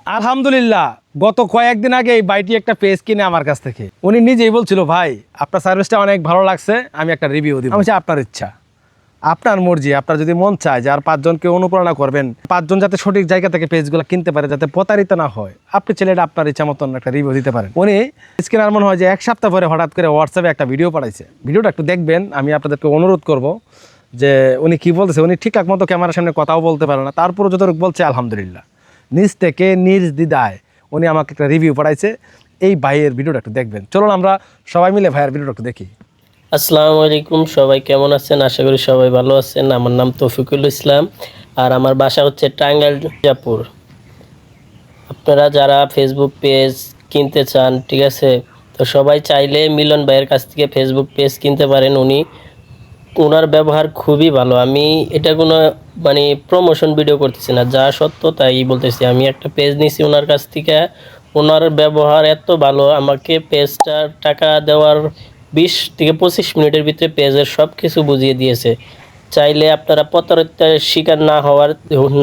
আলহামদুলিল্লাহ, গত কয়েকদিন আগে এই ভাইটি একটা পেজ কিনে আমার কাছ থেকে। উনি নিজেই বলছিল, ভাই আপনার সার্ভিসটা অনেক ভালো লাগছে, আমি একটা রিভিউ দিব। আমি বলছি, আপনার ইচ্ছা, আপনার মর্জি, আপনার যদি মন চায় যে আর 5 জনকে অনুপ্রেরণা করবেন, 5 জন যাতে সঠিক জায়গা থেকে পেজগুলো কিনতে পারে, যাতে প্রতারিত না হয়, আপনি ছেলেটা আপনার ইচ্ছা মতন একটা রিভিউ দিতে পারেন। উনি স্ক্রিনার মনে হয় যে 1 সপ্তাহ পরে হঠাৎ করে হোয়াটসঅ্যাপে একটা ভিডিও পাঠাইছে। ভিডিওটা একটু দেখবেন, আমি আপনাদেরকে অনুরোধ করব যে উনি কি বলতেছে। উনি ঠিকঠাক মতো ক্যামেরার সামনে কথাও বলতে পারে না, তারপরে যতটুকু বলছে আলহামদুলিল্লাহ, নিজ থেকে নির্দ্বিধায় উনি আমাকে একটা রিভিউ পাঠাইছে। এই ভাইয়ের ভিডিওটা একটু দেখবেন। চলুন আমরা সবাই মিলে ভাইয়ের ভিডিওটা একটু দেখি। আসসালামু আলাইকুম, সবাই কেমন আছেন? আশা করি সবাই ভালো আছেন। আমার নাম তৌফিকুল ইসলাম, আর আমার বাসা হচ্ছে টাঙ্গাইল মির্জাপুর। আপনারা যারা ফেসবুক পেজ কিনতে চান, ঠিক আছে, তো সবাই চাইলে মিলন ভাইয়ের কাছ থেকে ফেসবুক পেজ কিনতে পারেন। ওনার ব্যবহার খুবই ভালো। আমি এটা কোনো প্রমোশন ভিডিও করতেছি না, যা সত্য তাই বলতেছি। আমি একটা পেজ নিয়েছি ওনার কাছ থেকে, ওনার ব্যবহার এত ভালো, আমাকে পেজটার টাকা দেওয়ার 20 থেকে 25 মিনিটের ভিতরে পেজের সব কিছু বুঝিয়ে দিয়েছে। চাইলে আপনারা প্রতারিতার শিকার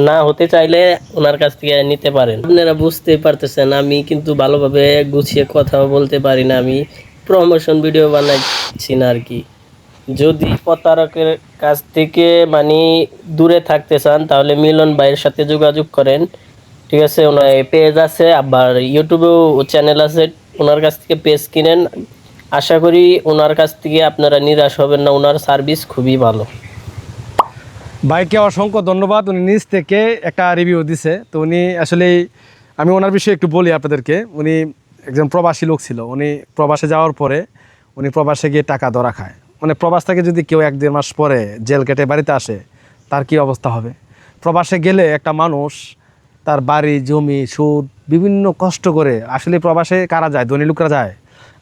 না হতে চাইলে ওনার কাছ থেকে নিতে পারেন। আপনারা বুঝতেই পারতেছেন আমি কিন্তু ভালোভাবে গুছিয়ে কথাও বলতে পারি না, আমি প্রমোশন ভিডিও বানাচ্ছি না আর কি। যদি প্রতারকের কাছ থেকে দূরে থাকতে চান তাহলে মিলন ভাইয়ের সাথে যোগাযোগ করেন, ঠিক আছে। ওনার পেজ আছে, আবার ইউটিউবেও চ্যানেল আছে। ওনার কাছ থেকে পেজ কিনেন, আশা করি ওনার কাছ থেকে আপনারা নিরাশ হবেন না। ওনার সার্ভিস খুবই ভালো। ভাইকে অসংখ্য ধন্যবাদ, উনি নিজ থেকে একটা রিভিউ দিছে। তো উনি আসলে, আমি ওনার বিষয়ে একটু বলি আপনাদেরকে। উনি একজন প্রবাসী লোক ছিল। উনি প্রবাসে যাওয়ার পরে উনি প্রবাসে গিয়ে টাকা ধরা খায়। মানে প্রবাস থেকে যদি কেউ 1-1.5 মাস পরে জেল কেটে বাড়িতে আসে, তার কি অবস্থা হবে? প্রবাসে গেলে একটা মানুষ তার বাড়ি জমি সুদ বিভিন্ন কষ্ট করে, আসলে প্রবাসে কারা যায়? ধনী লোকরা যায়,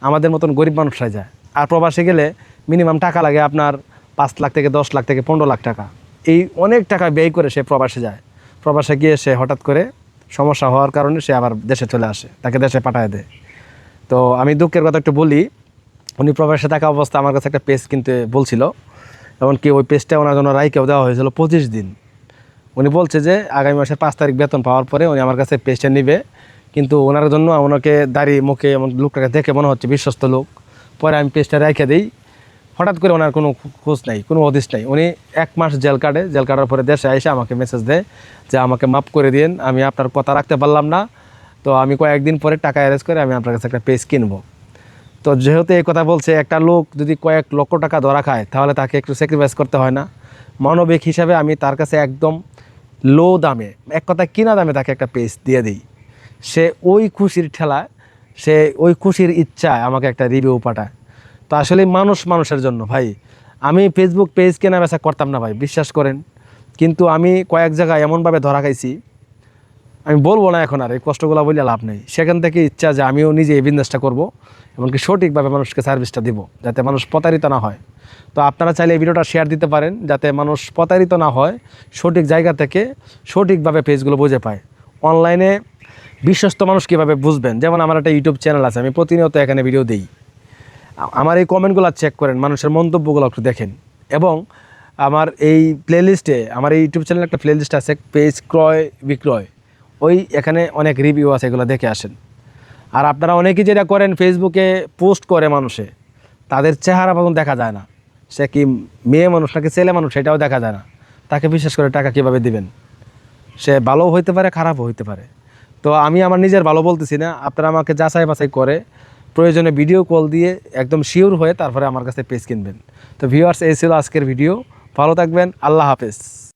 আমাদের মতন গরিব মানুষরাই যায়। আর প্রবাসে গেলে মিনিমাম টাকা লাগে আপনার 5 লাখ থেকে 10 লাখ থেকে 15 লাখ টাকা। এই অনেক টাকা ব্যয় করে সে প্রবাসে যায়। প্রবাসে গিয়ে সে হঠাৎ করে সমস্যা হওয়ার কারণে সে আবার দেশে চলে আসে, তাকে দেশে পাঠায় দেয়। তো আমি দুঃখের কথা একটু বলি, উনি প্রবাসে থাকা অবস্থা আমার কাছে একটা পেজ কিনতে বলছিল। এমনকি ওই পেজটা ওনার জন্য রাইকেও দেওয়া হয়েছিল 25 দিন। উনি বলছে যে আগামী মাসের 5 তারিখ বেতন পাওয়ার পরে উনি আমার কাছে পেজটা নেবে। কিন্তু ওনার জন্য ওনাকে দাড়ি মুখে এমন লোকটাকে দেখে মনে হচ্ছে বিশ্বস্ত লোক। পরে আমি পেজটা রেখে দিই। হঠাৎ করে ওনার কোনো খোঁজ নাই, কোনো হদিস নাই। উনি 1 মাস জেল কাটে। জেল কাটার পরে দেশে এসে আমাকে মেসেজ দেয় যে আমাকে মাফ করে দিন, আমি আপনার কথা রাখতে পারলাম না, তো আমি কয়েকদিন পরে টাকা অ্যারেঞ্জ করে আমি আপনার কাছে একটা পেজ কিনবো। তো যেহেতু এই কথা বলছে, একটা লোক যদি কয়েক লক্ষ টাকা ধরা খায় তাহলে তাকে একটু স্যাক্রিফাইস করতে হয় না? মানবিক হিসাবে আমি তার কাছে একদম লো দামে, এক কথা কিনা দামে তাকে একটা পেজ দিয়ে দিই। সে ওই খুশির ঠেলায়, সে ওই খুশির ইচ্ছায় আমাকে একটা রিভিউ পাঠায়। তো আসলে মানুষ মানুষের জন্য ভাই। আমি ফেসবুক পেজ কেনা বেচা করতাম না ভাই, বিশ্বাস করেন। কিন্তু আমি কয়েক জায়গায় এমনভাবে ধরা খাইছি, আমি বলবো না এখন, আর এই কষ্টগুলো বলে লাভ নেই। সেখান থেকে ইচ্ছা যে আমিও নিজে এই বিজনেসটা করবো, এমনকি সঠিকভাবে মানুষকে সার্ভিসটা দিব, যাতে মানুষ প্রতারিত না হয়। তো আপনারা চাইলে এই ভিডিওটা শেয়ার দিতে পারেন, যাতে মানুষ প্রতারিত না হয়, সঠিক জায়গা থেকে সঠিকভাবে পেজগুলো বুঝে পায়। অনলাইনে বিশ্বস্ত মানুষ কীভাবে বুঝবেন? যেমন আমার একটা ইউটিউব চ্যানেল আছে, আমি প্রতিনিয়ত এখানে ভিডিও দিই। আমার এই কমেন্টগুলো চেক করেন, মানুষের মন্তব্যগুলো একটু দেখেন। এবং আমার এই প্লেলিস্টে, আমার এই ইউটিউব চ্যানেলে একটা প্লেলিস্ট আছে, পেজ ক্রয় বিক্রয়, ওই এখানে অনেক রিভিউ আছে, এগুলো দেখে আসেন। আর আপনারা অনেকেই যেটা করেন, ফেসবুকে পোস্ট করে মানুষে, তাদের চেহারা মতন দেখা যায় না, সে কি মেয়ে মানুষ নাকি ছেলে মানুষ সেটাও দেখা যায় না। তাকে বিশেষ করে টাকা কীভাবে দিবেন? সে ভালোও হইতে পারে, খারাপও হইতে পারে। তো আমি আমার নিজের ভালো বলতেছি না, আপনারা আমাকে যাচাই বাছাই করে প্রয়োজনে ভিডিও কল দিয়ে একদম শিওর হয়ে তারপরে আমার কাছে পেজ কিনবেন। তো ভিউয়ার্স, এই ছিল আজকের ভিডিও। ভালো থাকবেন, আল্লাহ হাফেজ।